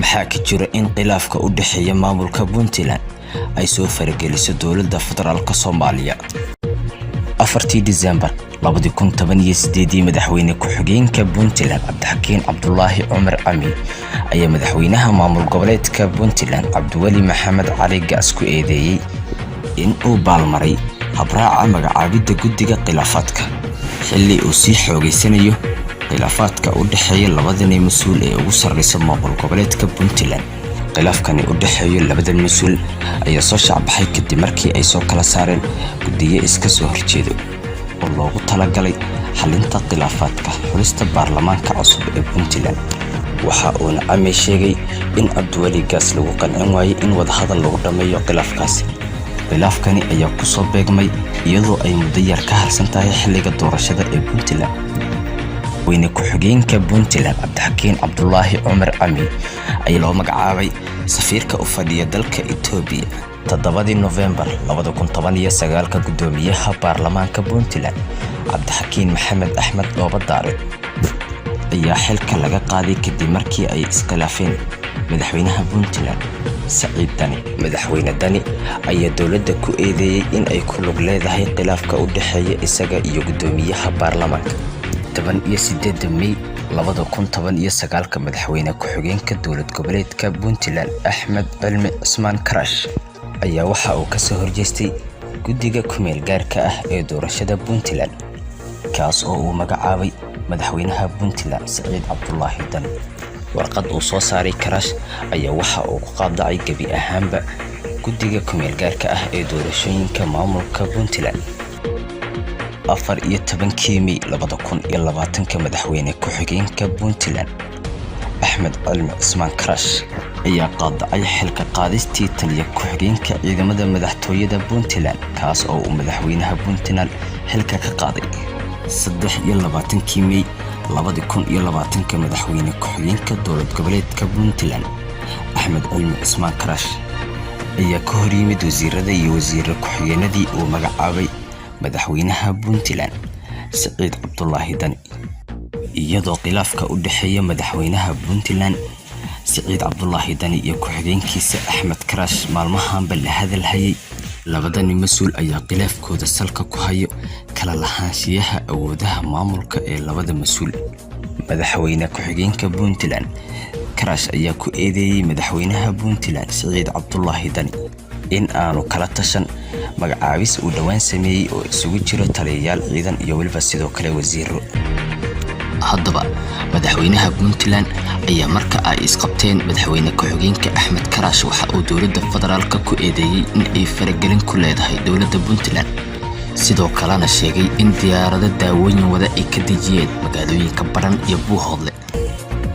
maxaa ka jira in khilaafka u dhaxeeya maamulka Puntland ay soo farageliso dowladda federaalka Soomaaliya. 4 December 2018 madaxweyne ku-xigeenka Puntland Cabdixakiin Cabdullaahi Cumar Cami ayaa madaxweynaha maamul goboleedka Puntland Cabdiweli Maxamed Cali Gaas ku eedeeyay in uu baalmaray habraaca magacaabidda guddiga khilaafaadka xilli uu sii xoogeysanayo khilaafaadka u dhaxeeya labadani mas'uul ee ugu sarreysa maamul goboleedka Puntland. khilaafkani u dhaxeeya labadan mas'uul ayaa soo shacbaxay kadib markii ay soo kala saareen guddiyo iska soo horjeedo oo loogu talagalay xalinta khilaafaadka xulista baarlamaanka cusub ee Puntland. waxa uu Cami sheegay in Cabdiweli Gaas lagu qancin waayay in wadahadal lagu dhameeyo khilaafkaasi. khilaafkani ayaa ku soo beegmay iyadoo ay muddo yar ka harsan tahay xilliga doorashada ee Puntland. wayne ku-xigeenka Puntland Cabdixakiin Cabdullaahi Cumar Cami ayaa loo magacaabay safiirka u fadhiya dalka Itoobiya 7 November 2019 gudoomiyaha baarlamaanka Puntland Cabdixakiin Maxamed Axmed Loobadaare ayaa xilka laga qaaday kadib markii ay iskhilaafeen madaxweynaha Puntland Saciid Dani. madaxweyne Dani ayaa dowladda ku eedeeyay in ay ku lug leedahay khilaafka u dhaxeeya isaga iyo gudoomiyaha baarlamaanka. 18 May 2019 madaxweyne ku-xigeenka dowlad goboleedka Puntland Axmed Cilmi Cismaan Karash ayaa waxa uu ka soo horjeestay guddiga ku-meel gaarka ah ee doorashada Puntland kaas oo uu magacaabay madaxweynaha Puntland Saciid Cabdullaahi Dani. warqad uu soo saaray Karash ayaa waxa uu ku qaadacay gabi ahaanba guddiga ku-meel gaarka ah ee doorashooyinka maamulka Puntland. 14 May 2020 madaxweyne ku-xigeenka Puntland Axmed Cilmi Cismaan Karash ayaa qaadacay xilka qaadistii taliya ku-xigeenka ciidamada madaxtooyada Puntland kaas oo uu madaxweynaha Puntland xilka ka qaaday. 23 May 2020 madaxweyne ku-xigeenka dowlad goboleedka Puntland Axmed Cilmi Cismaan Karash ayaa ka hor yimid wasiirada iyo wasiir ku-xigeenadii uu magacaabay madaxweynaha Puntland Saciid Cabdullaahi Dani. iyadoo khilaafka u dhaxeeya madaxweynaha Puntland Saciid Cabdullaahi Dani iyo ku-xigeenkiisa Axmed Karash maalmahanba la hadalhayay, labadani mas'uul ayaa khilaafkooda salka ku hayo kala lahaanshiyaha awoodaha maamulka ee labada mas'uul. madaxweyne ku-xigeenka Puntland Karash ayaa ku eedeeyay madaxweynaha Puntland Saciid Cabdullaahi Dani in aanu kala tashan magacaabis uu dhawaan sameeyay oo isugu jiro taliyayaal ciidan iyo waliba sidoo kale wasiiro. haddaba madaxweynaha Puntland ayaa marka ay isqabteen madaxweyne ku-xigeenka Axmed Karash waxa uu dowladda federaalka ku eedeeyay in ay faragelin ku leedahay dowladda Puntland, sidoo kalena sheegay in diyaarado daawooyin wada ay ka dejiyeen magaalooyinka Baran iyo Buuhoodle.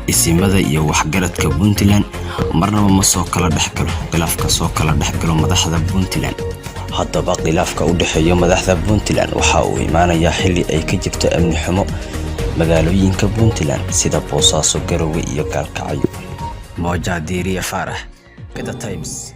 isimada iyo waxgaradka Puntland marnaba ma soo kala dhaxgalo khilaafka soo kala dhaxgalo madaxda Puntland. haddaba khilaafka u dhaxeeya madaxda Puntland waxa uu imaanayaa xilli ay ka jirto amni xumo magaalooyinka Puntland sida Boosaaso, Garowe iyo Gaalkacyo. Moja Diiriye Faarax, The Times.